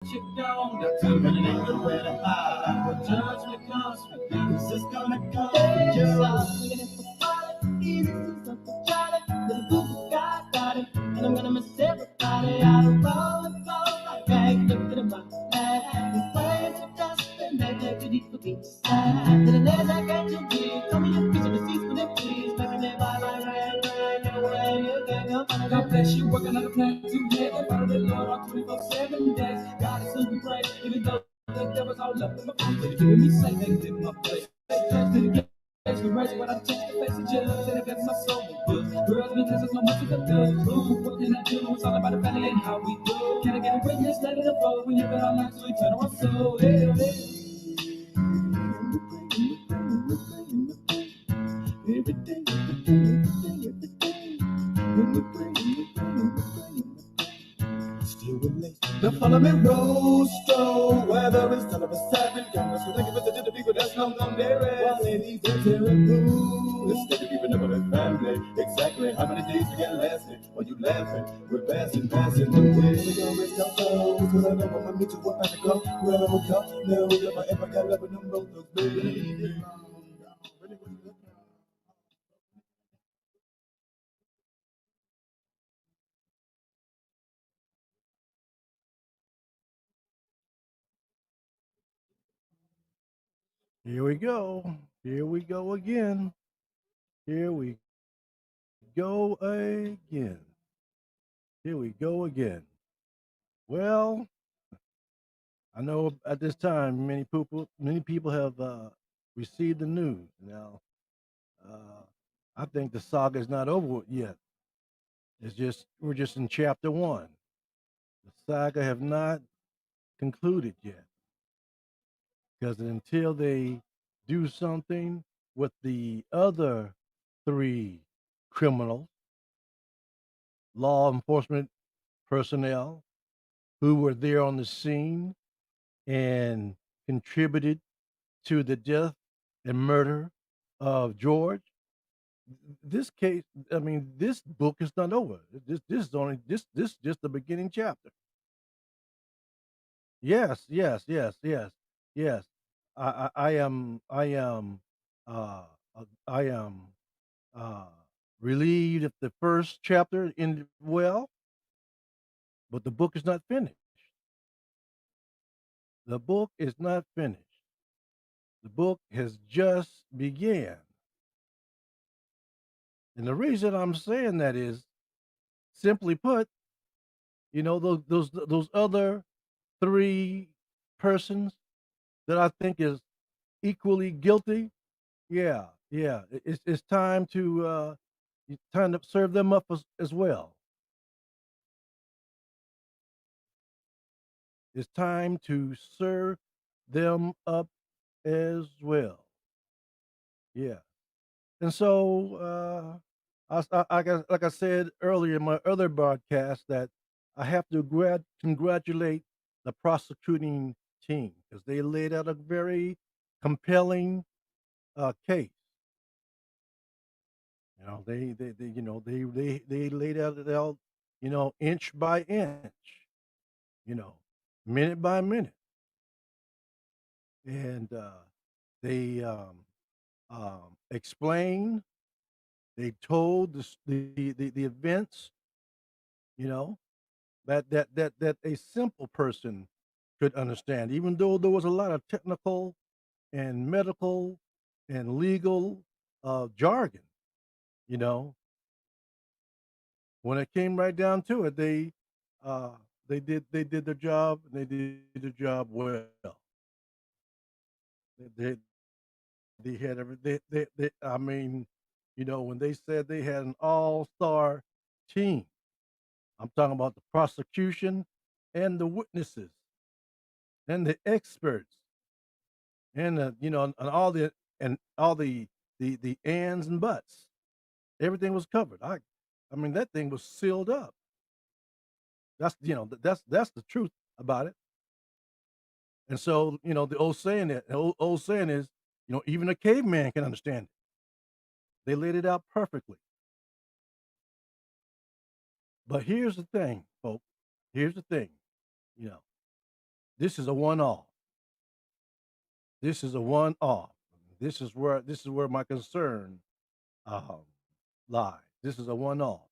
You gone, got to run it ain't good way to hide. What judgment comes for you, this is gonna come for you. Looking at the solid, easy, something jolly. Little boo got it, and I'm gonna miss everybody. I don't roll and go like that. Looking at my head, we playing for dust and make it too deep for me. Sad, to the days I got to be. Tell me your piece of the seats for them, please. Making it by my red, get away, you can't go. God bless you, working on a plan to live. Follow the Lord on 24/7 days. God is who we pray, even though the devil's all up in my face. But keeping me safe, they live my place. They pledge to the gates, we race, but I change the face of judge. And against my soul with good. Girls, because there's no much of a good. Ooh, what can I do? It's all about the family and how we do. Can I get a witness? Let it unfold. When you put our lives to eternal soul. Hey, hey. Every day, every day, every day, every day. When we pray, when we pray, when we pray, when we pray. Still relate. Now follow me, Rostro. Whether it's time of a seven, cameras for thinking to the people that's long gone there. While ladies are tearing blue. Instead of keeping up with a family. Exactly how many days we get lasting? While you laughing, we're passing the way. We gonna rest our souls. Cause I know I'm gonna meet you up at the club. Where I will come. No, if I ever got love with them brothers, baby. Here we go. Here we go again. Here we go again. Here we go again. Well, I know at this time many people have received the news. Now, uh, I think the saga is not over yet. It's just we're just in chapter one. The saga have not concluded yet because until they do something with the other three criminals, law enforcement personnel who were there on the scene and contributed to the death and murder of George. This case, I mean, this book is not over. This is only this is just the beginning chapter. Yes, yes, yes, yes, yes. I am uh I am uh relieved at the first chapter ended well, but the book is not finished. The book is not finished. The book has just began. And the reason I'm saying that is simply put, those other three persons that I think is equally guilty. Yeah, yeah. It's time to serve them up as well. It's time to serve them up as well. Yeah. And so, like I said earlier in my other broadcast, that I have to congratulate the prosecuting team because they laid out a very compelling case. They laid out, inch by inch, you know, minute by minute, and they explained, they told the events, you know, that a simple person could understand, even though there was a lot of technical and medical and legal jargon. You know, when it came right down to it, uh, they did their job and they did their job well. They they had I mean, when they said they had an all-star team, I'm talking about the prosecution and the witnesses and the experts and and all the ands and buts. Everything was covered. I mean that thing was sealed up. That's the truth about it. And so, the old saying is, even a caveman can understand it. They laid it out perfectly. But here's the thing, folks. Here's the thing, you know. this is a one-off. This is a one-off. This is where my concern um, lies. This is a one-off.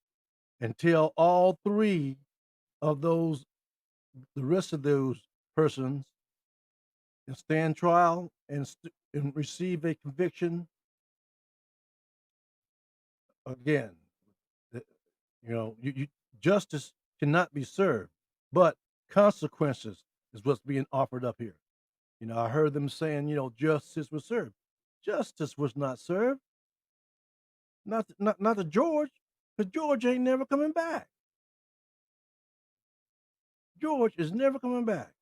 Until all three of those, the rest of those persons, can stand trial and receive a conviction again. the- justice cannot be served, but consequences is what's being offered up here. I heard them saying, justice was served. Justice was not served. Not to George, because George ain't never coming back. George is never coming back.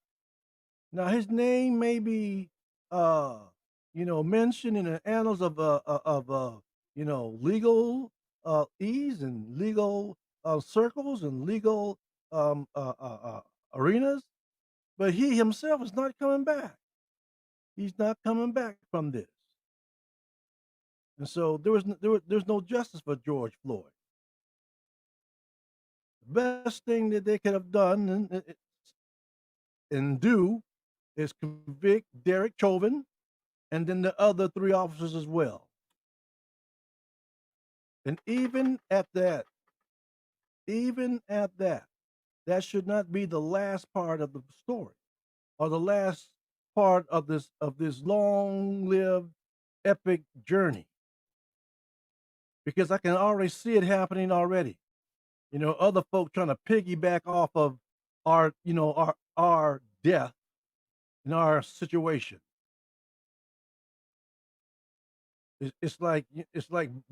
Now his name may be, uh, mentioned in the annals of legal ease and legal circles and legal arenas, but he himself is not coming back. He's not coming back from this, and so there's no justice for George Floyd. The best thing that they could have done and do is convict Derek Chauvin and then the other three officers as well. And even at that, that should not be the last part of the story or the last part of this long-lived epic journey, because I can already see it happening already. Other folk trying to piggyback off of our death in our situation. It's like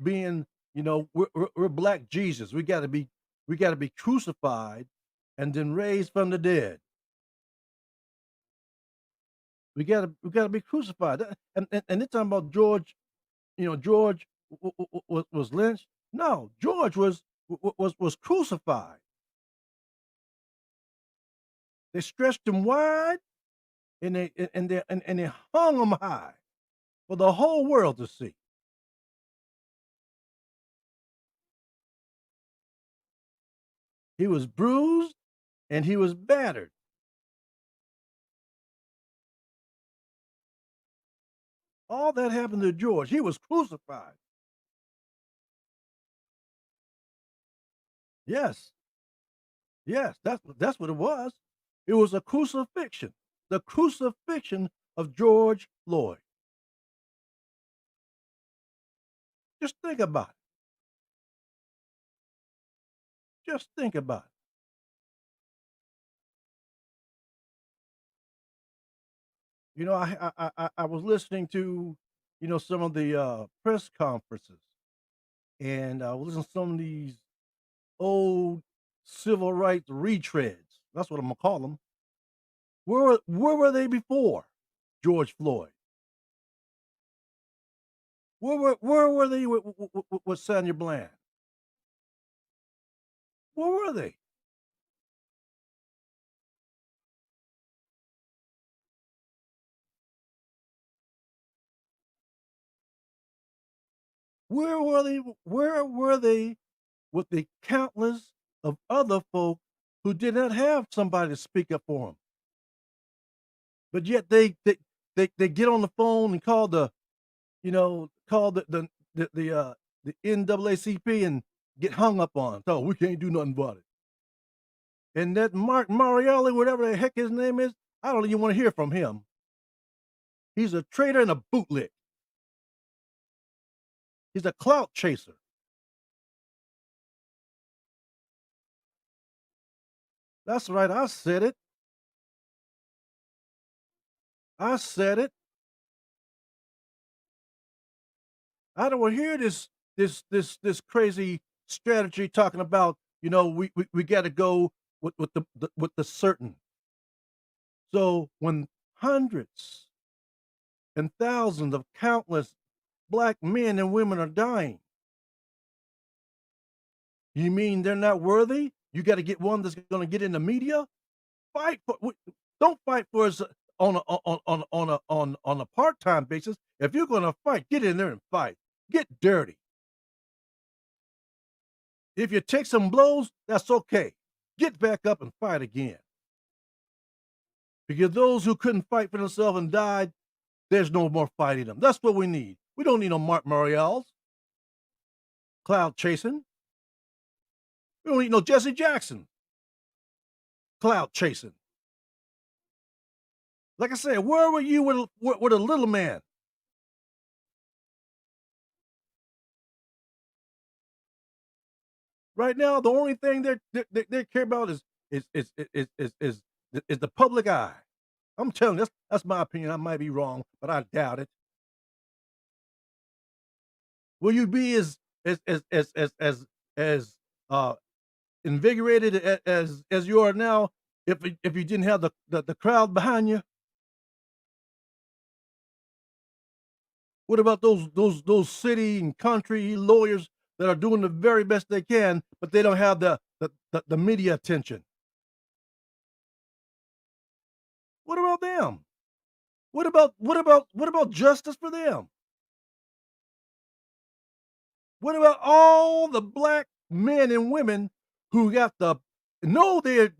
being, we're black Jesus. We got to be crucified and then raised from the dead. We got to be crucified. And they're talking about George. George was lynched. No, George was crucified. They stretched him wide and they hung him high for the whole world to see. He was bruised and he was battered. All that happened to George. He was crucified. Yes, yes, that's what it was. It was a crucifixion. The crucifixion of George Floyd. Just think about it. Just think about it. I was listening to, some of the press conferences, and I was listening to some of these old civil rights retreads. That's what I'm gonna call them. Where were they before George Floyd? Where were they with Sonia Bland? Where were they? Where were they? Where were they with the countless of other folk who did not have somebody to speak up for them? But yet they get on the phone and call the NAACP and get hung up on. So we can't do nothing about it. And that Mark Marielli, whatever the heck his name is, I don't even want to hear from him. He's a traitor and a bootlick. He's a clout chaser. That's right. I said it. I said it. I don't want to hear this crazy strategy talking about, we got to go with the certain. So when hundreds and thousands of countless black men and women are dying, you mean they're not worthy? You got to get one that's going to get in the media. Fight for. Don't fight for us on a part time basis. If you're going to fight, get in there and fight. Get dirty. If you take some blows, that's okay. Get back up and fight again. Because those who couldn't fight for themselves and died, there's no more fighting them. That's what we need. We don't need no Mark Morials, cloud chasing. We don't need no Jesse Jackson, cloud chasing. Like I said, where were you with a little man? Right now, the only thing they care about is the public eye. I'm telling you, that's my opinion. I might be wrong, but I doubt it. Will you be as uh, invigorated as you are now if you didn't have the crowd behind you? What about those city and country lawyers that are doing the very best they can, but they don't have the media attention? What about them? What about justice for them? What about all the black men and women who got the know they're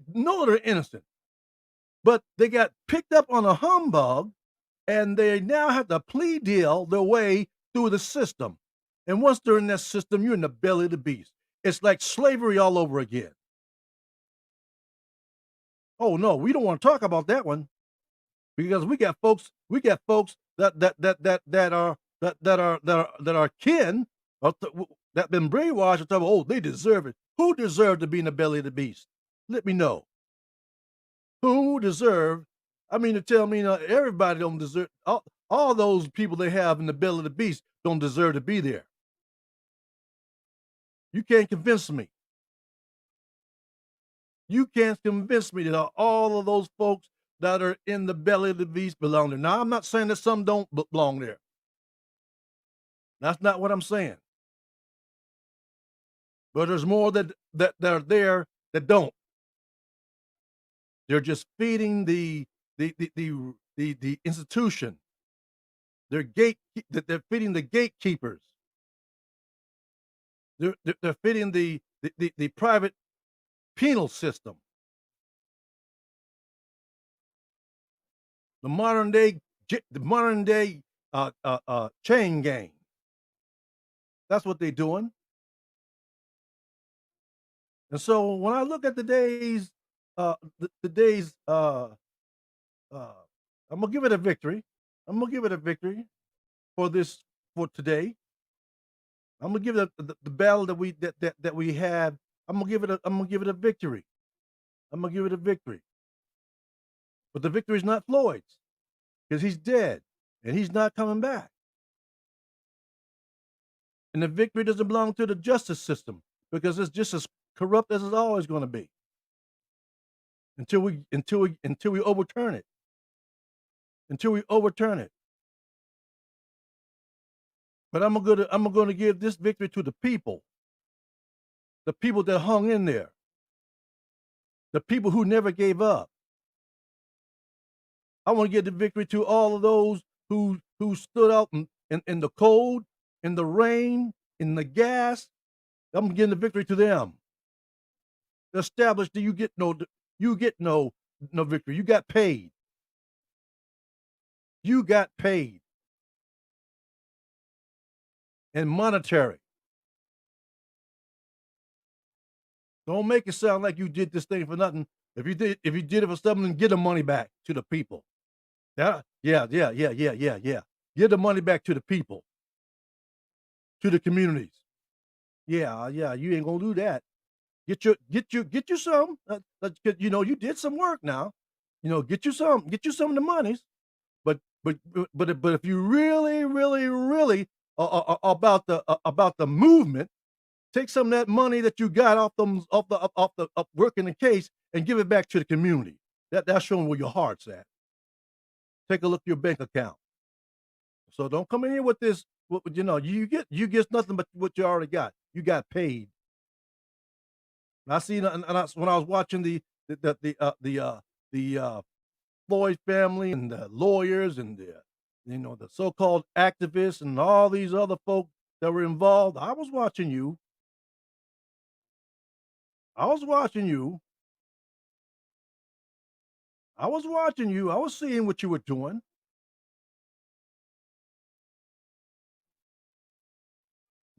innocent, but they got picked up on a humbug and they now have to plea deal their way through the system. And once they're in that system, you're in the belly of the beast. It's like slavery all over again. Oh no, we don't want to talk about that one because we got folks that are kin that been brainwashed and talk about, oh, they deserve it. Who deserved to be in the belly of the beast? Let me know. Who deserved? I mean, to tell me everybody don't deserve. All those people they have in the belly of the beast don't deserve to be there. You can't convince me. You can't convince me that all of those folks that are in the belly of the beast belong there. Now, I'm not saying that some don't belong there. That's not what I'm saying. But there's more that are there that don't. They're just feeding the institution. They're feeding the gatekeepers. They're feeding the private penal system. The modern day chain gang. That's what they're doing. And so when I look at today's I'm gonna give it a victory. I'm gonna give it a victory for this for today. I'm gonna give it the battle that we have. I'm gonna give it a victory. I'm gonna give it a victory. But the victory is not Floyd's because he's dead and he's not coming back. And the victory doesn't belong to the justice system because it's just as corrupt as it's always going to be until we overturn it. Until we overturn it. But I'm going to give this victory to the people that hung in there, the people who never gave up. I want to give the victory to all of those who stood out in the cold, in the rain, in the gas. I'm giving the victory to them. Established that you get no victory. You got paid. You got paid. And monetary. Don't make it sound like you did this thing for nothing. If you did it for something, get the money back to the people. Yeah. Give the money back to the people, to the communities. Yeah. You ain't gonna do that. Get you some. You did some work now. Get you some of the monies. But if you really about the movement, take some of that money that you got off the working the case and give it back to the community. That's showing where your heart's at. Take a look at your bank account. So don't come in here with this. You get nothing but what you already got. You got paid. I see, when I was watching the Floyd family and the lawyers and the so-called activists and all these other folks that were involved. I was watching you. I was watching you. I was watching you. I was seeing what you were doing.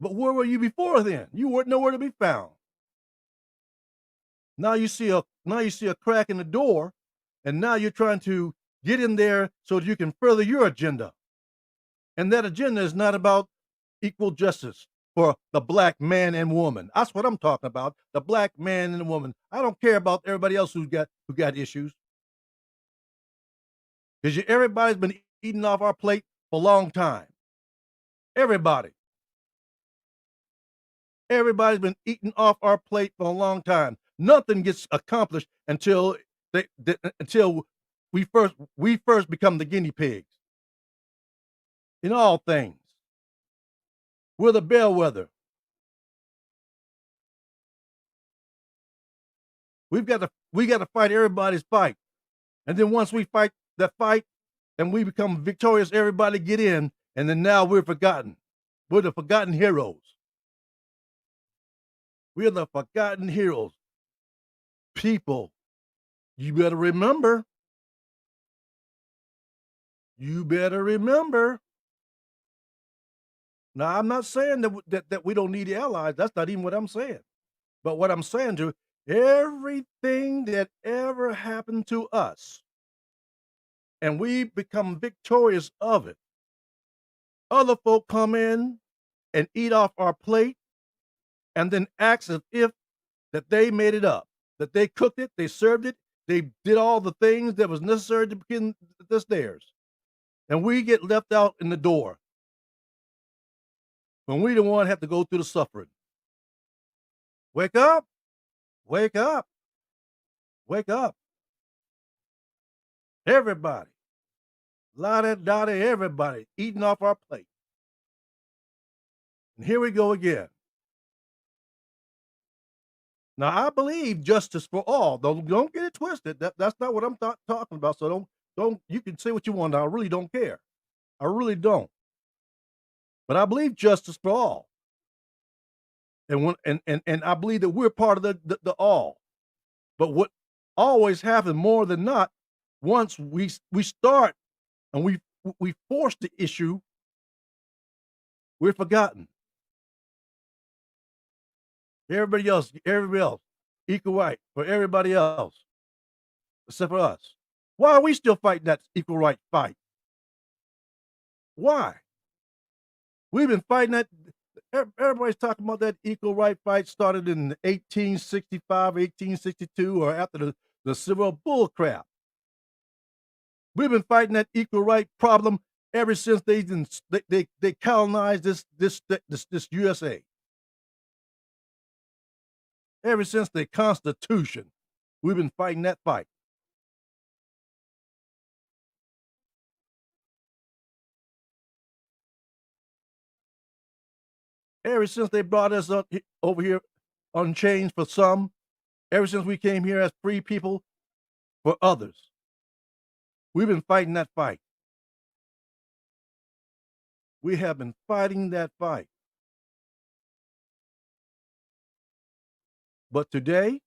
But where were you before then? You weren't nowhere to be found. Now you see a crack in the door, and now you're trying to get in there so that you can further your agenda. And that agenda is not about equal justice for the black man and woman. That's what I'm talking about. The black man and the woman. I don't care about everybody else who got issues. Because everybody's been eating off our plate for a long time. Everybody. Everybody's been eating off our plate for a long time. Nothing gets accomplished until until we first become the guinea pigs in all things. We're the bellwether. We got to fight everybody's fight, and then once we fight that fight, and we become victorious, everybody get in, and then now we're forgotten. We're the forgotten heroes. We're the forgotten heroes. People, you better remember. You better remember. Now, I'm not saying that we don't need allies. That's not even what I'm saying. But what I'm saying to everything that ever happened to us, and we become victorious of it, other folk come in and eat off our plate and then act as if that they made it up, that they cooked it, they served it, they did all the things that was necessary to begin this theirs. And we get left out in the door when we the one have to go through the suffering. Wake up, wake up, wake up. Everybody, la da everybody eating off our plate. And here we go again. Now I believe justice for all. Don't get it twisted. That's not what I'm talking about. So don't you can say what you want. I really don't care. I really don't. But I believe justice for all. And I believe that we're part of the all. But what always happens more than not, once we start and we force the issue, we're forgotten. Everybody else, equal right for everybody else, except for us. Why are we still fighting that equal right fight? Why? We've been fighting that. Everybody's talking about that equal right fight started in 1865, 1862, or after the Civil Bull crap. We've been fighting that equal right problem ever since they colonized this USA. Ever since the Constitution, we've been fighting that fight. Ever since they brought us up over here unchanged for some, ever since we came here as free people for others, we've been fighting that fight. We have been fighting that fight. But today,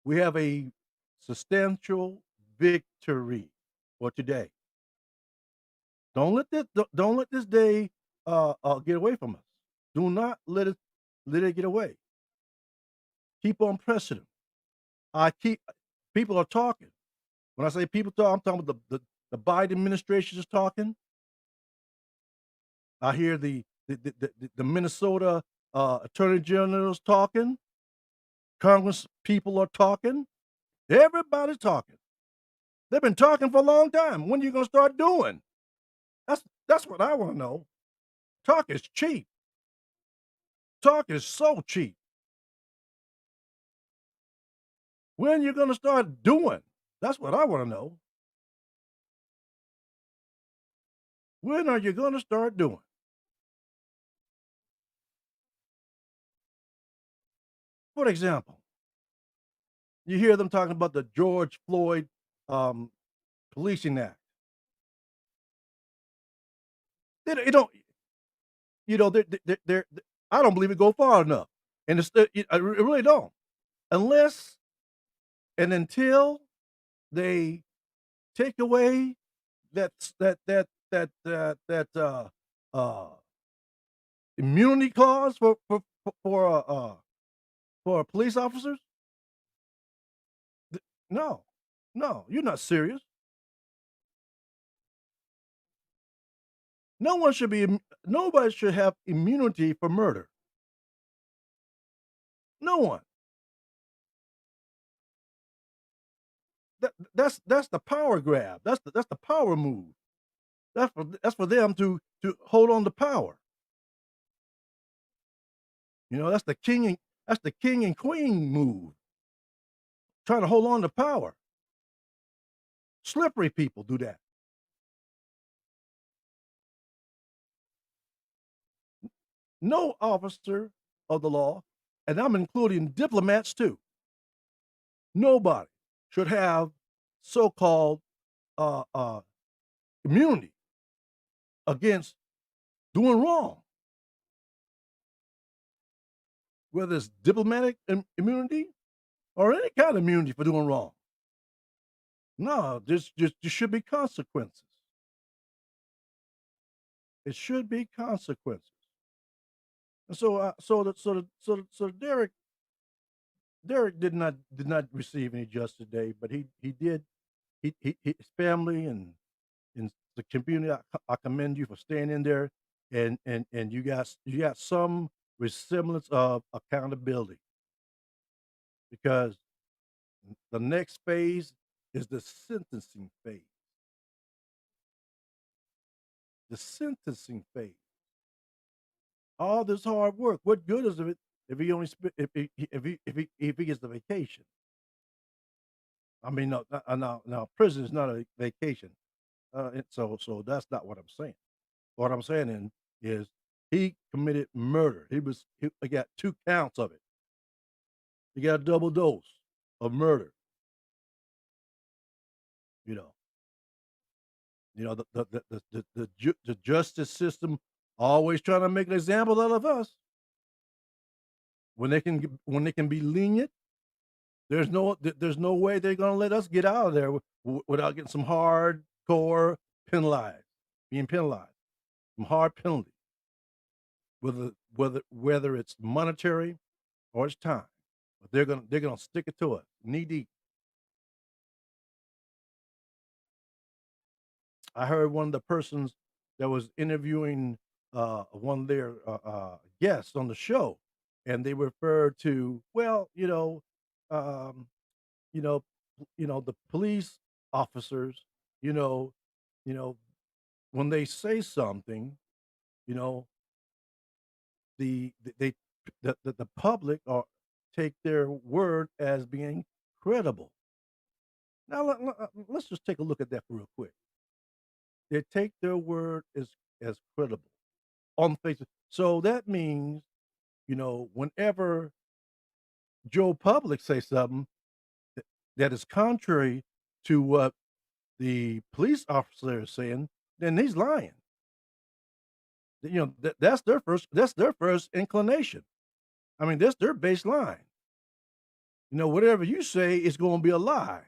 we have a substantial victory for today. Don't let this day get away from us. Do not let it get away. Keep on pressing them. I keep People are talking. When I say people talk, I'm talking about the Biden administration is talking. I hear the Minnesota Attorney General is talking. Congress people are talking. Everybody's talking. They've been talking for a long time. When are you gonna start doing? That's what I want to know. Talk is cheap. Talk is so cheap. When you gonna start doing? That's what I want to know. When are you gonna start doing? For example, you hear them talking about the George Floyd um, Policing Act. They don't, you know, I don't believe it go far enough, and I really don't. unless and until they take away that uh immunity clause for police officers. No, no, you're not serious. No one should be. Nobody should have immunity for murder. No one. That's the power grab. That's the power move. That's for them to hold on to power. That's the king and queen move. Trying to hold on to power. Slippery people do that. No officer of the law, and I'm including diplomats too. Nobody should have so-called uh, uh, immunity against doing wrong, whether it's diplomatic immunity or any kind of immunity for doing wrong. No, there should be consequences. It should be consequences. And so Derek did not receive any justice today, but he did his family and the community. I commend you for staying in there, and you got some resemblance of accountability, because the next phase is the sentencing phase. The sentencing phase. All this hard work. What good is it if he only if he gets the vacation? I mean, no, now prison is not a vacation. So that's not what I'm saying. What I'm saying is he committed murder. He got 2 counts of it. He got a double dose of murder. You know, the justice system always trying to make an example out of us. When they can be lenient, there's no way they're gonna let us get out of there without getting some hardcore being penalized, some hard penalty, whether it's monetary or it's time. But they're gonna stick it to us knee deep. I heard one of the persons that was interviewing one of their guests on the show, and they referred to, well, um, you know, the police officers, you know, you know, when they say something, you know, they the public or take their word as being credible. Now let's just take a look at that real quick. They take their word as credible on the face. So that means, whenever Joe Public say something that is contrary to what the police officer is saying, then he's lying. That's their first inclination. I mean, that's their baseline. Whatever you say is going to be a lie.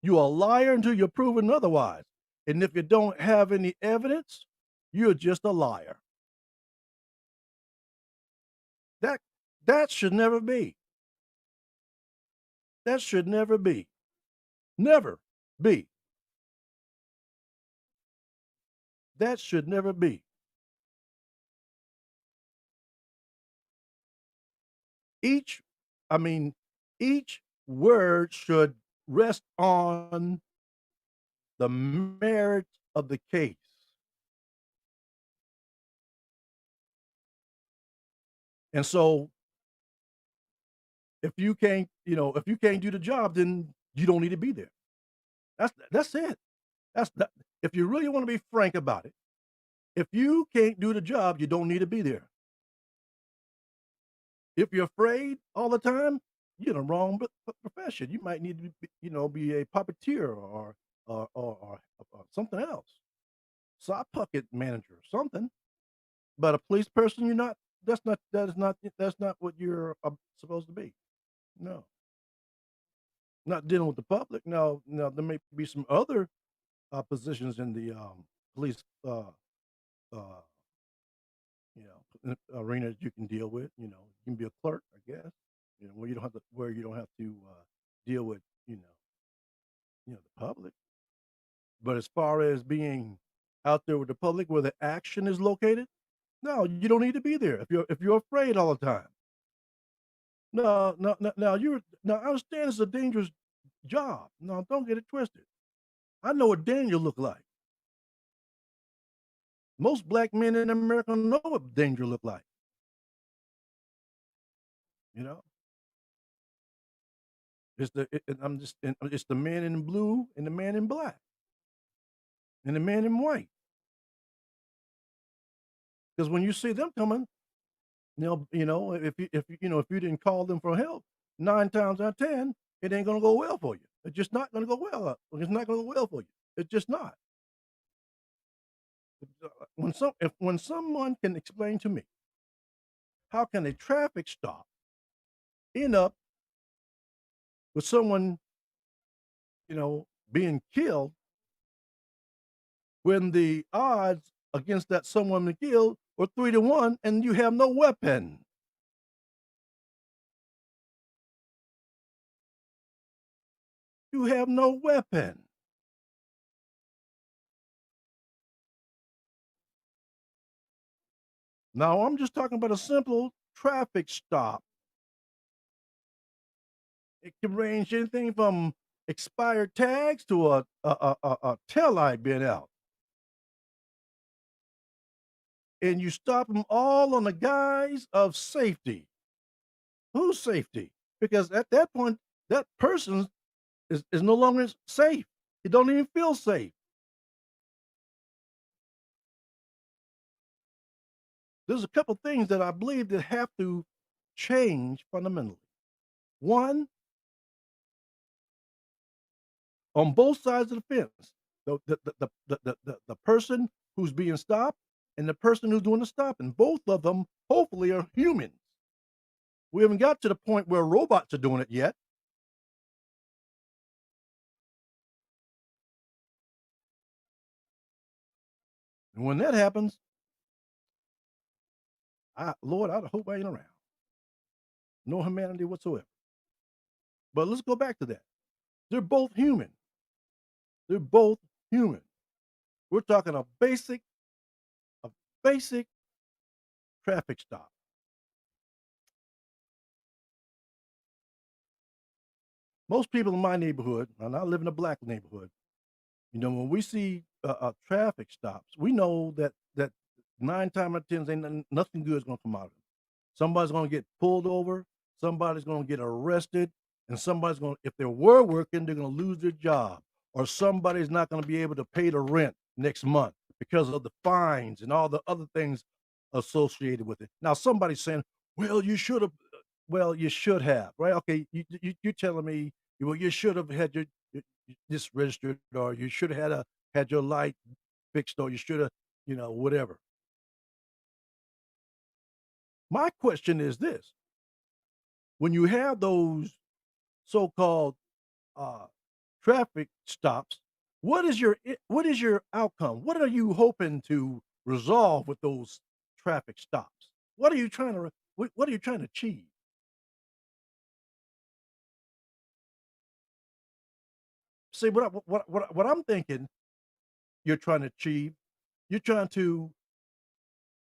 You're a liar until you're proven otherwise. And if you don't have any evidence, you're just a liar. That that should never be. That should never be. Never be. That should never be. Each, I mean, each word should rest on the merit of the case. And so if you can't do the job, then you don't need to be there. That's it. That's that. If you really want to be frank about it, if you can't do the job, you don't need to be there. If you're afraid all the time, you're in the wrong profession. You might need to be a puppeteer or something else, sock puppet manager or something. But a police person, you're not. That is not. That's not what you're supposed to be. No. not dealing with the public. Now there may be some other positions in the police, uh, arena that you can deal with. You can be a clerk, I guess. Where you don't have to deal with the public. But as far as being out there with the public where the action is located, no, you don't need to be there if you're afraid all the time. No, no, no. Now I understand it's a dangerous job. No, don't get it twisted. I know what Daniel looked like. Most black men in America know what danger look like. You know, it's the man in blue and the man in black and the man in white. Because when you see them coming, if you didn't call them for help, 9 times out of 10, it ain't gonna go well for you. It's just not gonna go well. It's not gonna go well for you. It's just not. When someone can explain to me how can a traffic stop end up with someone being killed when the odds against that someone to kill are 3 to 1, and you have no weapon. You have no weapon. Now I'm just talking about a simple traffic stop. It can range anything from expired tags to a tail light being out. And you stop them all on the guise of safety. Whose safety? Because at that point, that person is no longer safe. He don't even feel safe. There's a couple things that I believe that have to change fundamentally. One, on both sides of the fence, the person who's being stopped and the person who's doing the stopping, both of them hopefully are humans. We haven't got to the point where robots are doing it yet. And when that happens, Lord, I hope I ain't around. No humanity whatsoever. But let's go back to that. They're both human. They're both human. We're talking a basic traffic stop. Most people in my neighborhood, and I live in a black neighborhood, when we see traffic stops, we know that 9 times out of 10, ain't nothing good is going to come out of it. Somebody's going to get pulled over. Somebody's going to get arrested, and somebody's going. If they were working, they're going to lose their job, or somebody's not going to be able to pay the rent next month because of the fines and all the other things associated with it. Now, somebody's saying, "Well, you should have." Well, you should have, right? Okay, you're telling me, well, you should have had this registered, or you should have had your light fixed, or you should have, whatever. My question is this: when you have those so-called uh, traffic stops, what is your outcome? What are you hoping to resolve with those traffic stops? What are you trying to achieve? See what I'm thinking. You're trying to achieve. You're trying to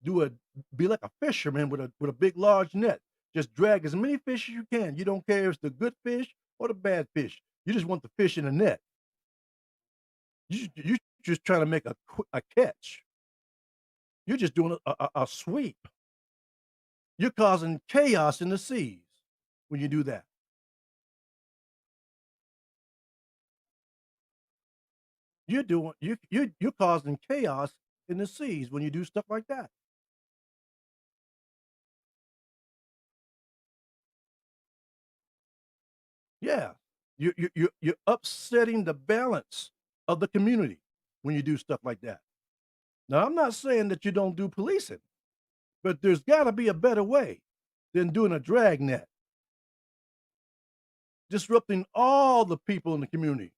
do a be like a fisherman with a big large net. Just drag as many fish as you can. You don't care if it's the good fish or the bad fish. You just want the fish in the net. You just trying to make a catch. You're just doing a sweep. You're causing chaos in the seas when you do that. You're causing chaos in the seas when you do stuff like that. Yeah, you're upsetting the balance of the community when you do stuff like that. Now, I'm not saying that you don't do policing, but there's got to be a better way than doing a dragnet. disrupting all the people in the community.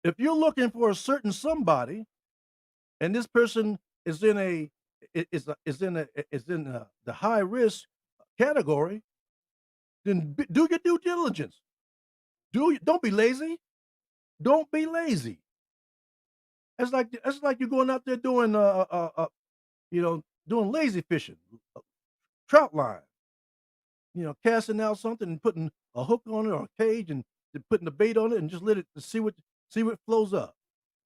If you're looking for a certain somebody, and this person is in a the high risk category, then do your due diligence. Don't be lazy. Don't be lazy. It's like you're going out there doing doing lazy fishing, trout line. Casting out something and putting a hook on it or a cage and putting the bait on it and just let it to see what flows up.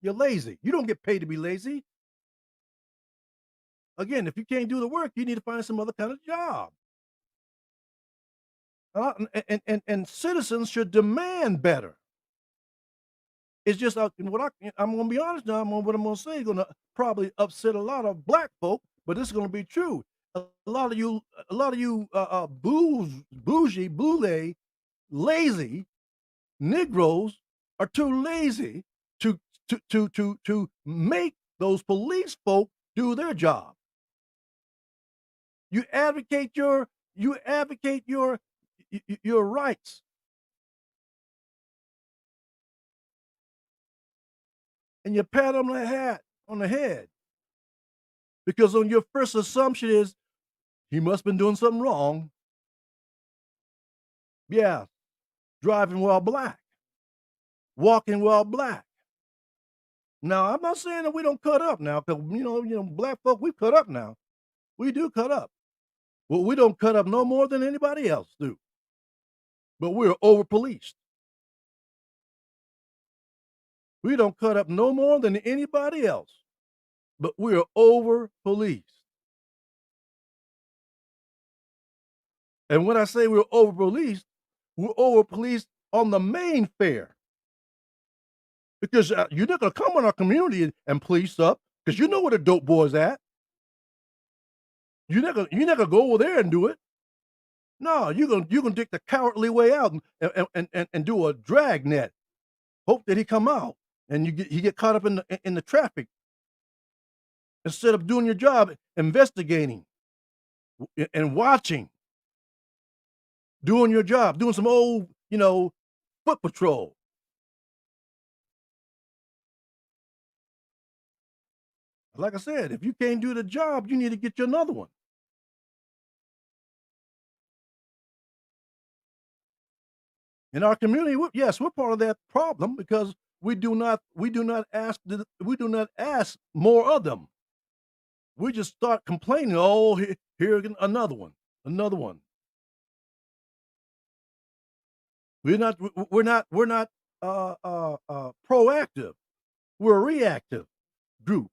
You're lazy. You don't get paid to be lazy. Again, if you can't do the work, you need to find some other kind of job. And citizens should demand better. It's just I'm going to be honest now. What I'm going to say is going to probably upset a lot of black folk, but this is going to be true. A lot of you, bougie, boule, lazy Negroes are too lazy to make those police folk do their job. You advocate your rights, and you pat them on the head because on your first assumption is he must have been doing something wrong. Yeah, driving while black, walking while black. Now, I'm not saying that we don't cut up now, because black folk, we cut up now. We do cut up. Well, we don't cut up no more than anybody else do. But we're over policed. We don't cut up no more than anybody else. But we're over policed. And when I say we're over policed on the main fare. Because you're not going to come in our community and police up, because you know where the dope boy's at. You're not gonna go over there and do it. No, you're gonna take the cowardly way out and do a drag net. Hope that he come out and he get caught up in the traffic instead of doing your job, investigating and watching, doing your job, doing some old foot patrol. Like I said, if you can't do the job, you need to get you another one. In our community, yes, we're part of that problem because we do not ask more of them. We just start complaining. Oh, here again, another one, another one. We're not proactive. We're a reactive group.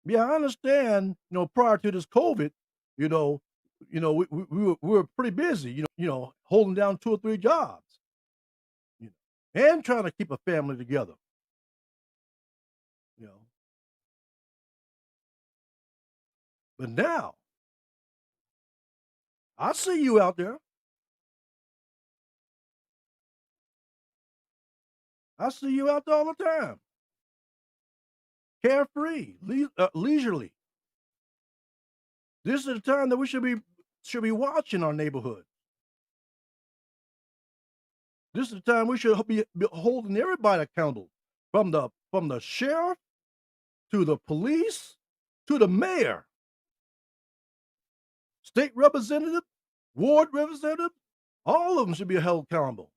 Yeah, I understand. Prior to this COVID, you know, we were pretty busy. Holding down 2 or 3 jobs, and trying to keep a family together. You know, but now I see you out there. I see you out there all the time, carefree, leisurely. This is the time that we should be watching our neighborhood. This is the time we should be holding everybody accountable, from the sheriff to the police to the mayor, state representative, ward representative. All of them should be held accountable.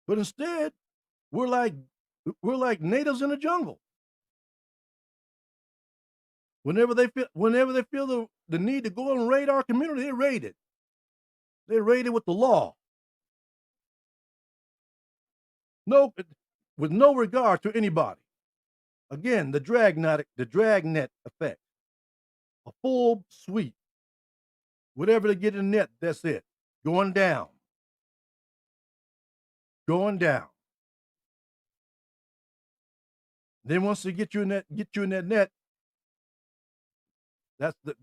But instead, we're like we're like natives in the jungle. Whenever they feel the need to go and raid our community, they raid it. They raid it with the law. No, with no regard to anybody. Again, the dragnet effect. A full sweep. Whatever they get in the net, that's it. Going down. Going down. Then once they get you in that net, that's and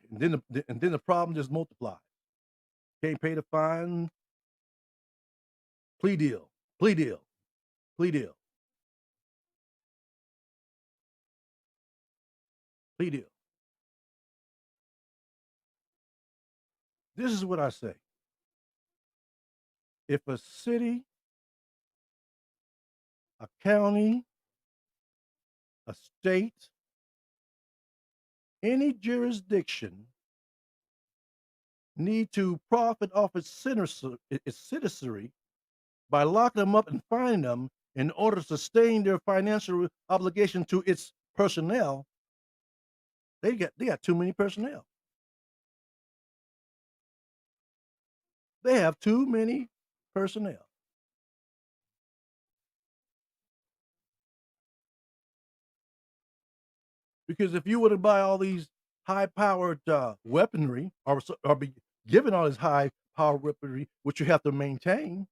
then the problem just multiplies. Can't pay the fine. Plea deal. Plea deal. Plea deal. Plea deal. This is what I say. if a city, a county, a state, any jurisdiction need to profit off its citizenry by locking them up and fining them in order to sustain their financial obligation to its personnel, they got too many personnel. They have too many personnel. Because if you were to buy all these high-powered weaponry, or be given all this high-powered weaponry, which you have to maintain,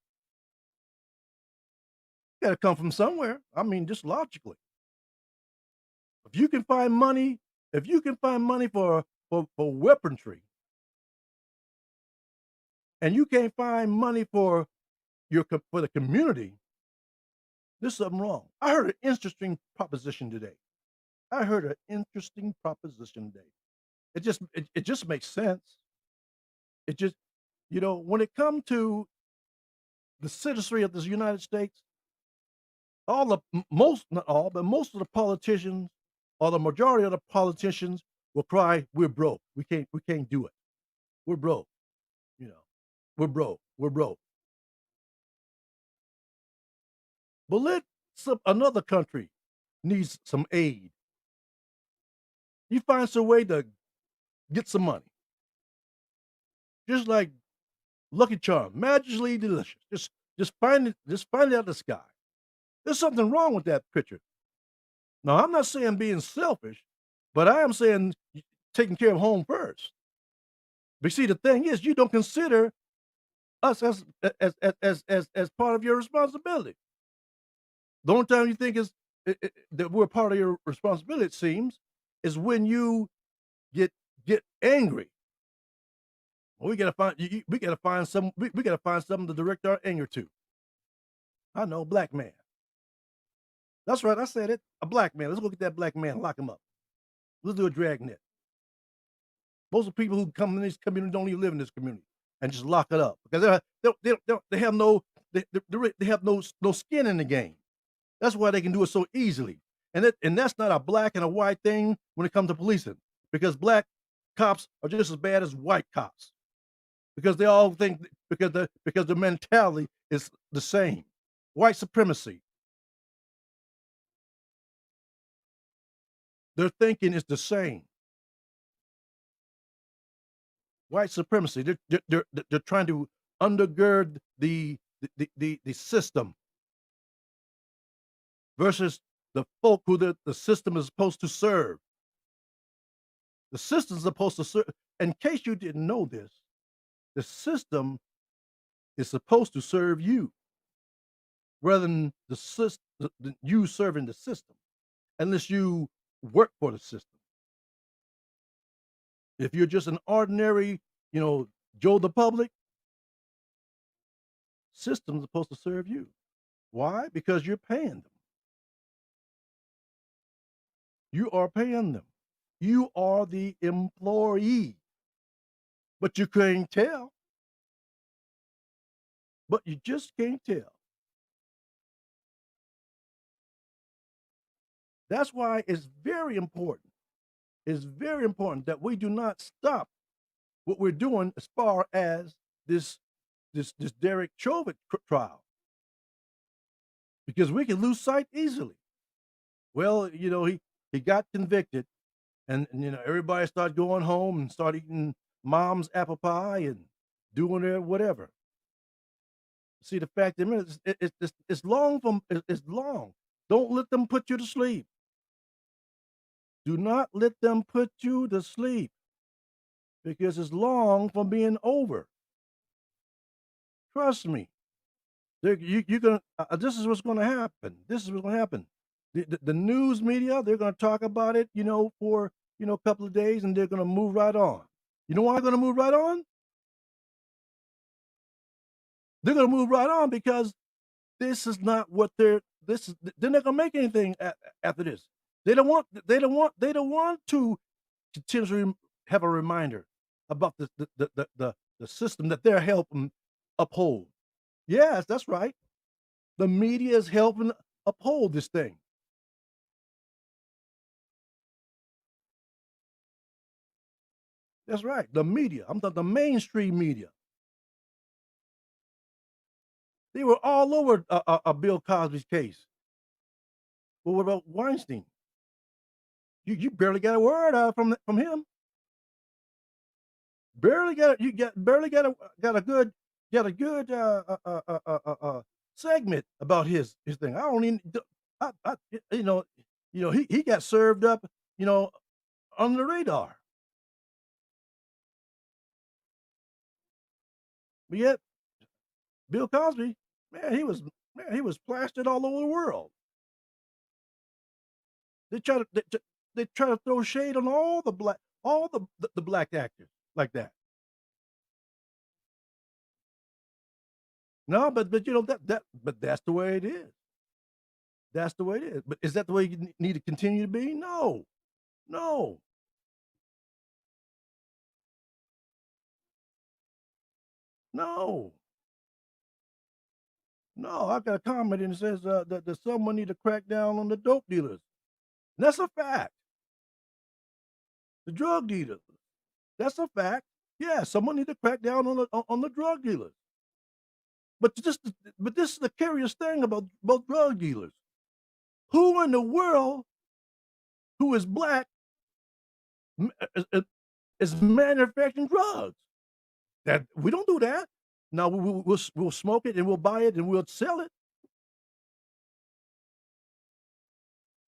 got to come from somewhere. I mean, just logically, if you can find money, if you can find money for weaponry, and you can't find money for for the community, there's something wrong. I heard an interesting proposition today. I heard an interesting proposition today. It just makes sense. It just, when it comes to the citizenry of the United States, all the most, not all, but most of the politicians, or the majority of the politicians, will cry, "We're broke. We can't do it. We're broke. You know, we're broke. We're broke." But let another country needs some aid. You find some way to get some money, just like Lucky Charm, magically delicious. Just find it out of the sky. There's something wrong with that picture. Now, I'm not saying being selfish, but I am saying taking care of home first. But see, the thing is, you don't consider us as part of your responsibility. The only time you think that we're part of your responsibility, it seems, is when you get get angry. Well, we gotta find something to direct our anger to. I know, black man. That's right, I said it. A black man. Let's go get that black man and lock him up. Let's do a dragnet. Most of the people who come in this community don't even live in this community, and just lock it up because they have they have no skin in the game. That's why they can do it so easily. And that's not a black and a white thing when it comes to policing, because black cops are just as bad as white cops, because they all think, because the mentality is the same. White supremacy. Their thinking is the same. White supremacy. They're trying to undergird the system versus the folk who the system is supposed to serve. The system is supposed to serve. In case you didn't know this, the system is supposed to serve you rather than you serving the system, unless you work for the system. If you're just an ordinary, Joe the public, system's supposed to serve you. Why? Because you're paying them. You are paying them. You are the employee. But you can't tell. But you just can't tell. That's why it's very important. It's very important that we do not stop what we're doing as far as this Derek Chauvin trial, because we can lose sight easily. Well, he got convicted, and everybody started going home and start eating mom's apple pie and doing their whatever. See, the fact is, it's long it's long. Don't let them put you to sleep. Do not let them put you to sleep, because it's long from being over. Trust me. You're gonna. This is what's going to happen. This is what's going to happen. The news media, they're going to talk about it, for a couple of days, and they're going to move right on. You know why they're going to move right on? They're going to move right on because this is not what they're. They're not going to make anything after this. They don't want. They don't want to continually have a reminder about the system that they're helping uphold. Yes, that's right. The media is helping uphold this thing. That's right. The media. I'm talking the mainstream media. They were all over Bill Cosby's case. But what about Weinstein? You barely got a word out from him. Barely got a good segment about his thing. I don't even I he got served up, you know, under the radar. But yet Bill Cosby, he was plastered all over the world. They try to they try to throw shade on all the black actors like that. No, but you know but that's the way it is. That's the way it is. But is that the way you need to continue to be? No. No. No. No. I got a comment and it says that someone need to crack down on the dope dealers. And that's a fact. The drug dealers. That's a fact. Yeah, someone need to crack down on the drug dealers. But this is the curious thing about drug dealers. Who in the world who is black is manufacturing drugs? That we don't do that. Now we'll smoke it and we'll buy it and we'll sell it.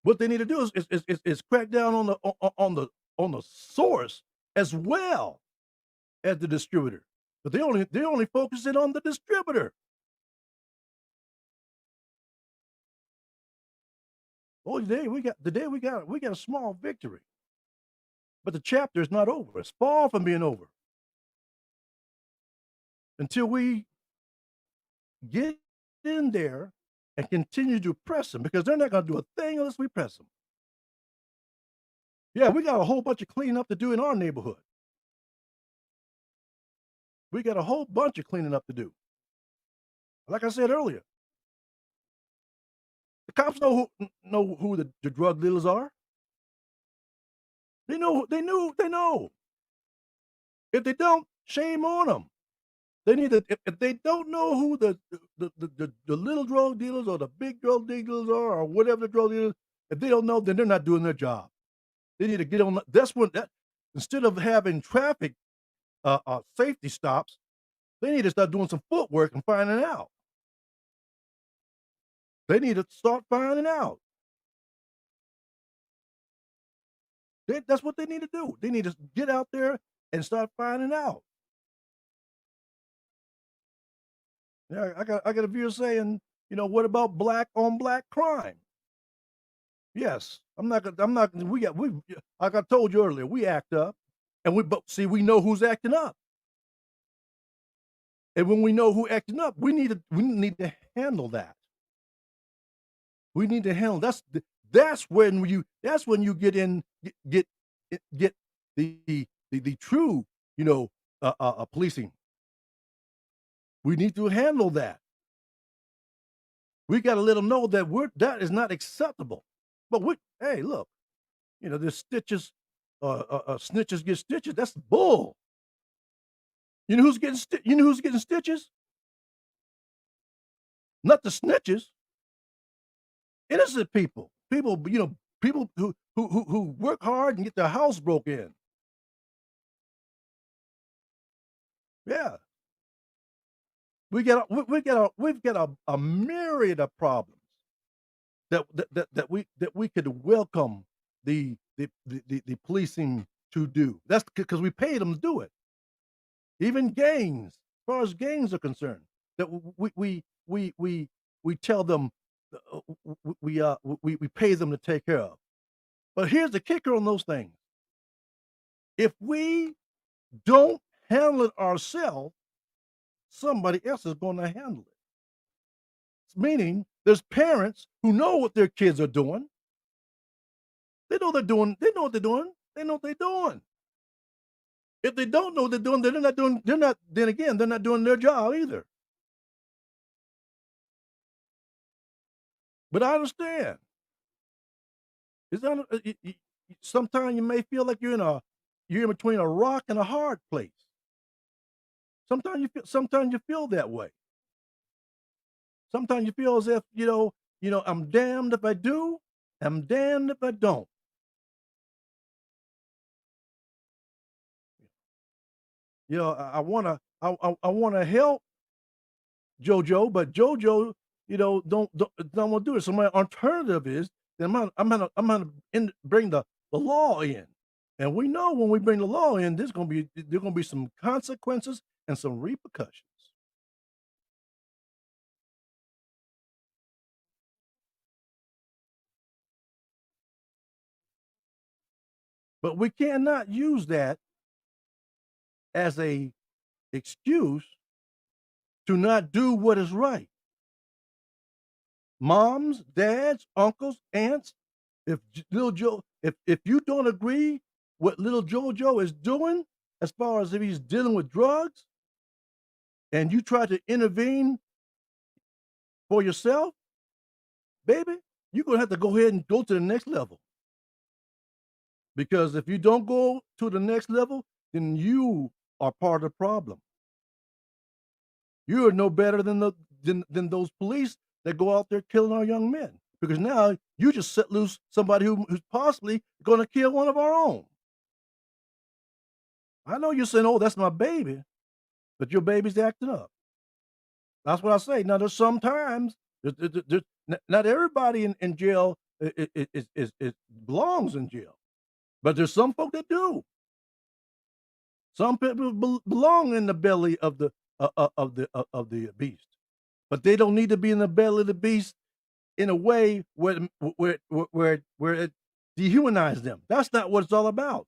What they need to do is crack down on the source as well as the distributor. But they only focus it on the distributor. Oh, today we got a small victory. But the chapter is not over. It's far from being over. Until we get in there and continue to press them, because they're not going to do a thing unless we press them. Yeah, we got a whole bunch of cleaning up to do in our neighborhood. We got a whole bunch of cleaning up to do. Like I said earlier, the cops know who the drug dealers are. They know. They know. If they don't, shame on them. They need to. If they don't know who the little drug dealers or the big drug dealers are, or whatever the drug dealers, if they don't know, then they're not doing their job. They need to get on. That's when that instead of having traffic safety stops, they need to start doing some footwork and finding out. They need to start finding out. That's what they need to do. They need to get out there and start finding out. Yeah, I got a viewer saying, what about black on black crime? Yes, I'm not gonna. We like I told you earlier, we act up, but see, we know who's acting up, and when we know who acting up, we need to handle that. We need to handle that's when you get in get the true policing. We need to handle that. We got to let them know that that is not acceptable. But hey, look, there's stitches, snitches get stitches. That's bull. You know who's getting stitches? Not the snitches. Innocent people. People who work hard and get their house broke in. Yeah. We've got a myriad of problems that we could welcome the policing to do. That's because we paid them to do it. Even gangs, as far as gangs are concerned, that we tell them we pay them to take care of. But here's the kicker on those things: if we don't handle it ourselves, somebody else is going to handle it. Meaning, there's parents who know what their kids are doing. They know they're doing. They know what they're doing. They know what they're doing. If they don't know what they're doing, then they're not doing. They're not. Then again, they're not doing their job either. But I understand. It's not, sometimes you may feel like you're in between a rock and a hard place. Sometimes you feel that way. Sometimes you feel as if, I'm damned if I do, I'm damned if I don't. I wanna help JoJo, but JoJo, don't wanna do it. So my alternative is that I'm gonna bring the law in. And we know when we bring the law in, there gonna be some consequences and some repercussions. But we cannot use that as a excuse to not do what is right. Moms, dads, uncles, aunts, if little Joe, if you don't agree what little JoJo is doing, as far as if he's dealing with drugs, and you try to intervene for yourself, baby, you're gonna have to go ahead and go to the next level. Because if you don't go to the next level, then you are part of the problem. You are no better than those police that go out there killing our young men. Because now you just set loose somebody who's possibly gonna kill one of our own. I know you're saying, "Oh, that's my baby," but your baby's acting up. That's what I say. Now, there's sometimes not everybody in jail is belongs in jail, but there's some folk that do. Some people belong in the belly of the beast, but they don't need to be in the belly of the beast in a way where it dehumanizes them. That's not what it's all about.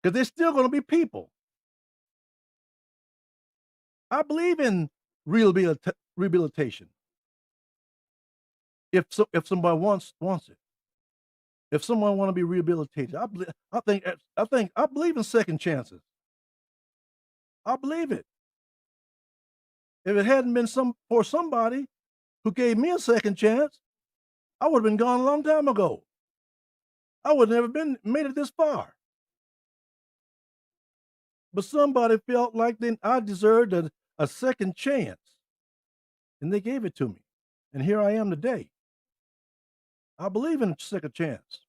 Because they're still going to be people. I believe in rehabilitation. If somebody wants it, if someone want to be rehabilitated, I believe in second chances. I believe it. If it hadn't been for somebody who gave me a second chance, I would have been gone a long time ago. I would never been made it this far. But somebody felt like then I deserved a second chance, and they gave it to me, and here I am today. I believe in a second chance.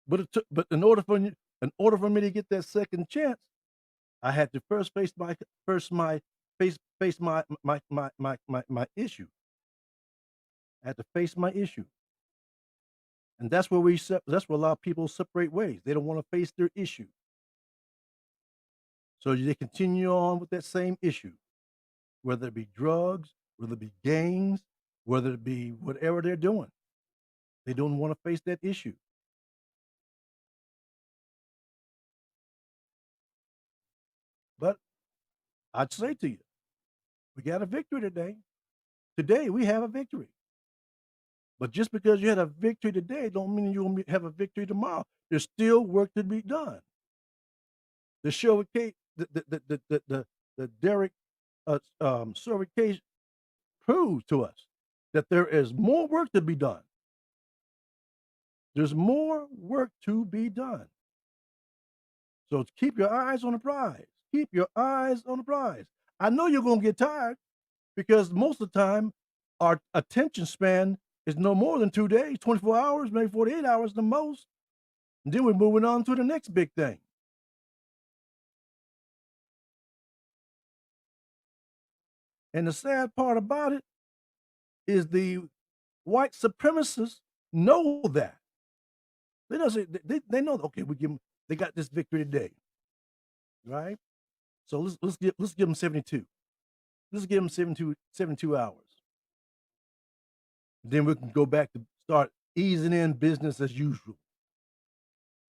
But in order for me to get that second chance, I had to first face my issue. I had to face my issue. And that's where a lot of people separate ways. They don't want to face their issue. So they continue on with that same issue, whether it be drugs, whether it be gangs, whether it be whatever they're doing. They don't want to face that issue. But I'd say to you, we got a victory today. Today we have a victory. But just because you had a victory today, don't mean you're gonna have a victory tomorrow. There's still work to be done. The Sherwood case, the Derek Sherwood case proves to us that there is more work to be done. There's more work to be done. So keep your eyes on the prize. Keep your eyes on the prize. I know you're gonna get tired because most of the time our attention span is no more than 2 days, 24 hours, maybe 48 hours the most. And then we're moving on to the next big thing. And the sad part about it is the white supremacists know that. They don't say they know, okay, they got this victory today. Right? So let's give them 72. Let's give them 72 hours. Then we can go back to start easing in business as usual.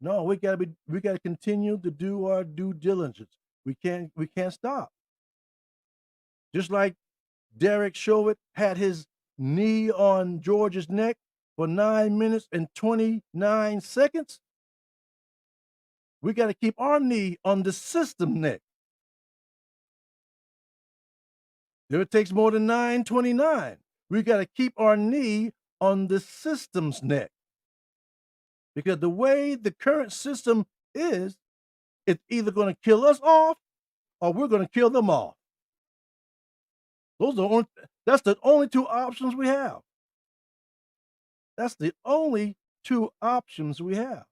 No, we gotta continue to do our due diligence. We can't stop. Just like Derek Chauvin had his knee on George's neck for 9 minutes and 29 seconds. We got to keep our knee on the system neck. If it takes more than 9:29, We got to keep our knee on the system's neck. Because the way the current system is, it's either going to kill us off or we're going to kill them off. That's the only two options we have. That's the only two options we have.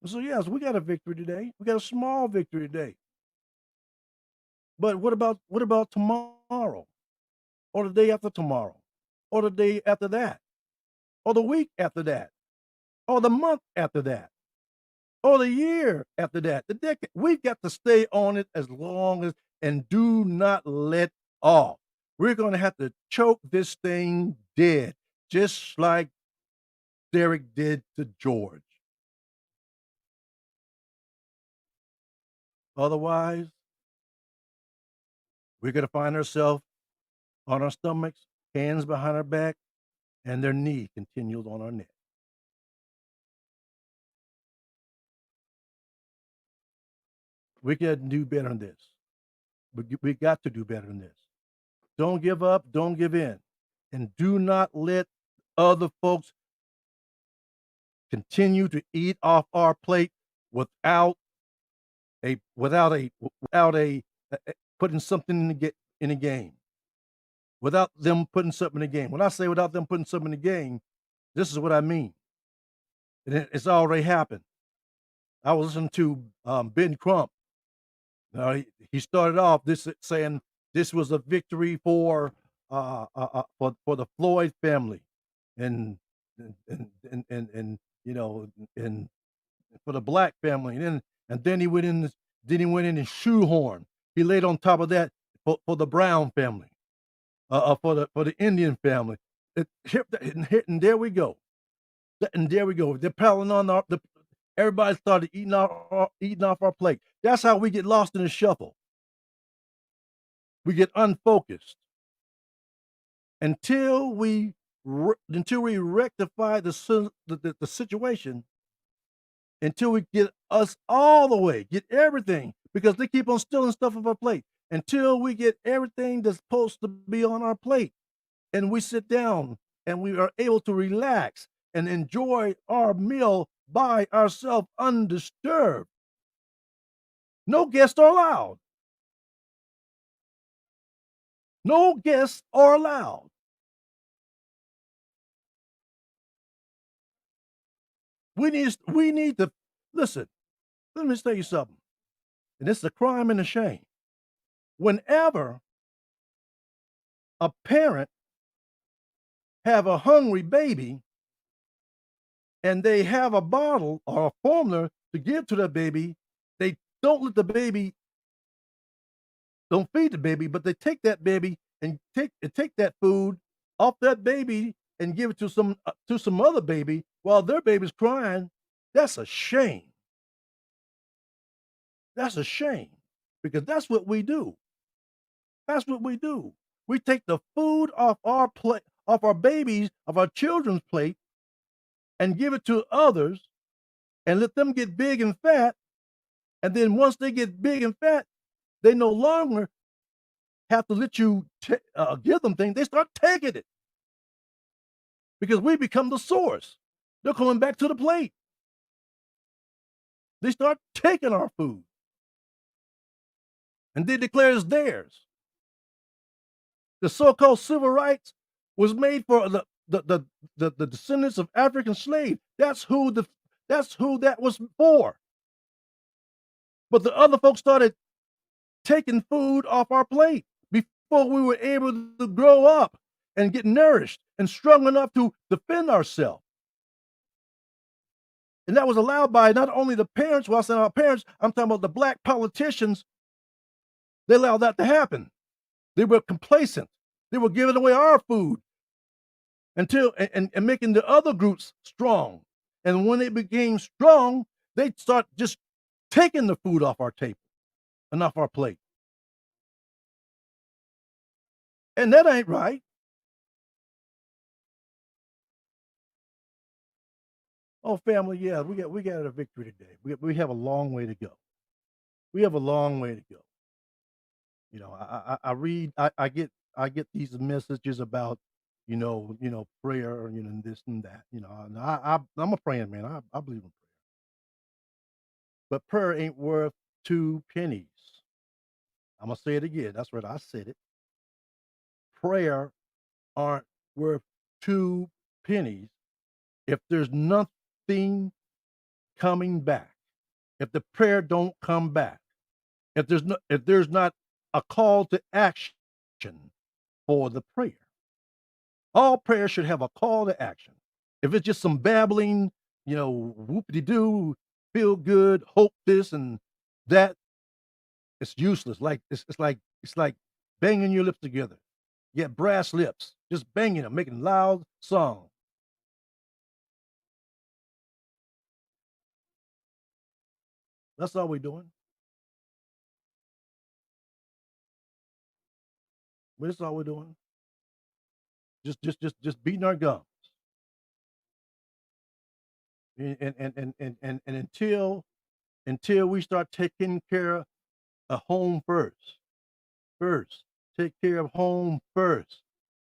So yes, we got a victory today. We got a small victory today. But what about tomorrow? Or the day after tomorrow? Or the day after that? Or the week after that? Or the month after that? Or the year after that? The decade. We've got to stay on it as long as and do not let off. We're going to have to choke this thing dead, just like Derek did to George. Otherwise, we're going to find ourselves on our stomachs, hands behind our back, and their knee continues on our neck. We got to do better than this. We got to do better than this. Don't give up. Don't give in. And do not let other folks continue to eat off our plate without putting something in the game. Without them putting something in the game. When I say without them putting something in the game, this is what I mean. And it's already happened. I was listening to Ben Crump. He started off this saying this was a victory for the Floyd family, and you know, and for the black family, and then he went in. Then he went in and shoehorn. He laid on top of that for the Brown family, for the Indian family. And there we go. And there we go. They're piling on everybody started eating off our plate. That's how we get lost in the shuffle. We get unfocused until we rectify the situation, until we get us all the way, get everything, because they keep on stealing stuff off our plate. Until we get everything that's supposed to be on our plate, and we sit down and we are able to relax and enjoy our meal by ourselves undisturbed. No guests are allowed. No guests are allowed. We need to listen. Let me tell you something. And this is a crime and a shame. Whenever a parent have a hungry baby and they have a bottle or a formula to give to the baby, they don't let the baby, don't feed the baby, but they take that baby and take that food off that baby and give it to some other baby while their baby's crying. That's a shame. That's a shame, because that's what we do. That's what we do. We take the food off our plate, off our babies, of our children's plate, and give it to others, and let them get big and fat. And then once they get big and fat, they no longer have to let you give them things. They start taking it because we become the source. They're coming back to the plate. They start taking our food, and they declare it's theirs. The so-called civil rights was made for the descendants of African slaves. That's who that was for. But the other folks started taking food off our plate before we were able to grow up and get nourished and strong enough to defend ourselves. And that was allowed by not only the parents, well, I said our parents, I'm talking about the black politicians. They allowed that to happen. They were complacent. They were giving away our food until and making the other groups strong. And when they became strong, they start just taking the food off our table and off our plate. And that ain't right. Oh, family, yeah, we got a victory today. We have a long way to go. We have a long way to go. You know, I read, I get these messages about, prayer, and this and that. And I'm a praying man. I believe in prayer, but prayer ain't worth two pennies. I'm gonna say it again. That's right. I said it. Prayer aren't worth two pennies if there's nothing coming back. If the prayer don't come back, if there's not a call to action for the prayer. All prayer should have a call to action. If it's just some babbling, whoop de doo, feel good, hope this and that, it's useless. Like it's like banging your lips together. You get brass lips, just banging them, making loud song. That's all we're doing. That's all we're doing. Just beating our gums. And until we start taking care of home first. First. Take care of home first.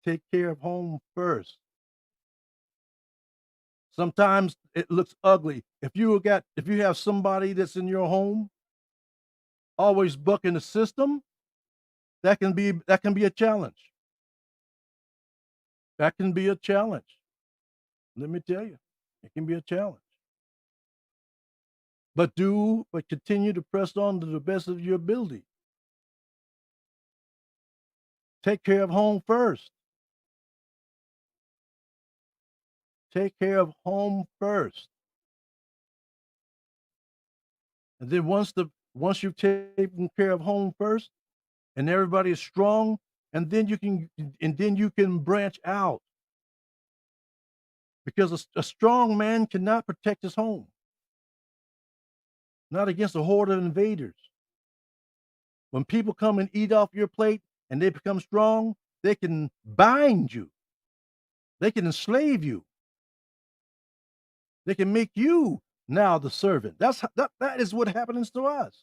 Take care of home first. Sometimes it looks ugly. If you have somebody that's in your home always bucking the system, that can be a challenge. That can be a challenge. Let me tell you, it can be a challenge. But continue to press on to the best of your ability. Take care of home first. Take care of home first. And then once you've taken care of home first and everybody is strong, and then you can branch out because a strong man cannot protect his home, not against a horde of invaders. When people come and eat off your plate and they become strong, they can bind you. They can enslave you. They can make you now the servant. That is what happens to us.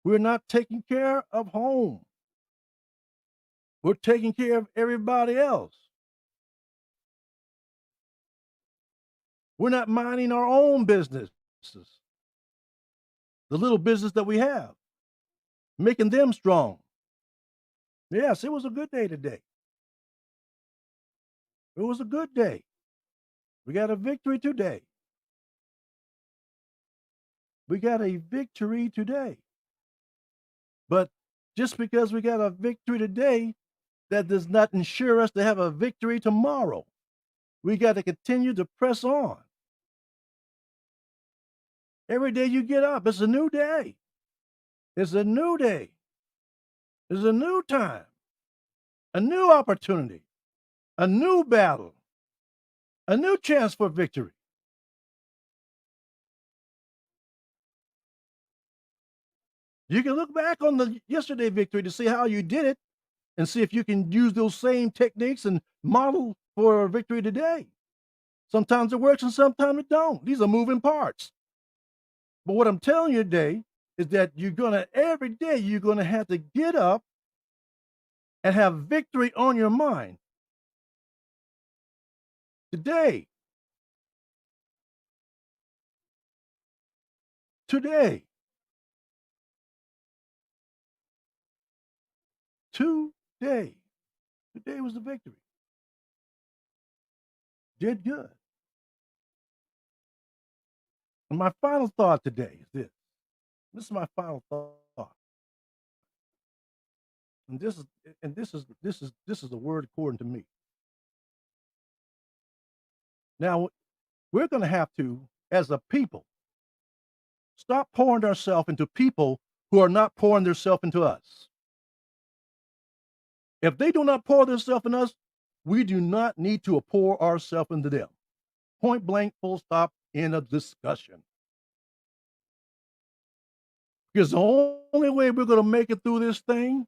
We're not taking care of home. We're taking care of everybody else. We're not minding our own businesses, the little business that we have, making them strong. Yes, it was a good day today. It was a good day. We got a victory today. We got a victory today. But just because we got a victory today, that does not ensure us to have a victory tomorrow. We got to continue to press on. Every day you get up, it's a new day. It's a new day. It's a new time, a new opportunity, a new battle, a new chance for victory. You can look back on the yesterday victory to see how you did it and see if you can use those same techniques and model for victory today. Sometimes it works and sometimes it don't. These are moving parts. But what I'm telling you today is that every day you're gonna have to get up and have victory on your mind. Today. Today. Today. Today was the victory. Did good. And my final thought today is this. This is my final thought. And this is the word according to me. Now we're going to have to, as a people, stop pouring ourselves into people who are not pouring themselves into us. If they do not pour themselves in us, we do not need to pour ourselves into them. Point blank, full stop, end of discussion. Because the only way we're going to make it through this thing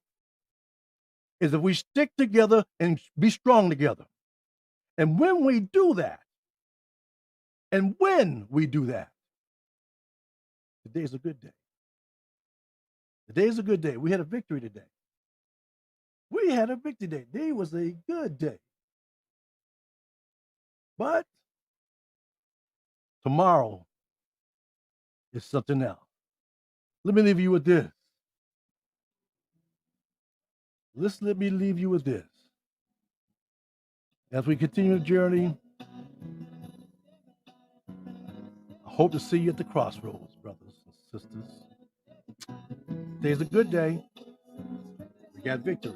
is if we stick together and be strong together. And when we do that, today's a good day. Today's a good day. We had a victory today. We had a victory day. Today was a good day. But tomorrow is something else. Let me leave you with this. Let me leave you with this. As we continue the journey, I hope to see you at the crossroads, brothers and sisters. Today's a good day. We got victory.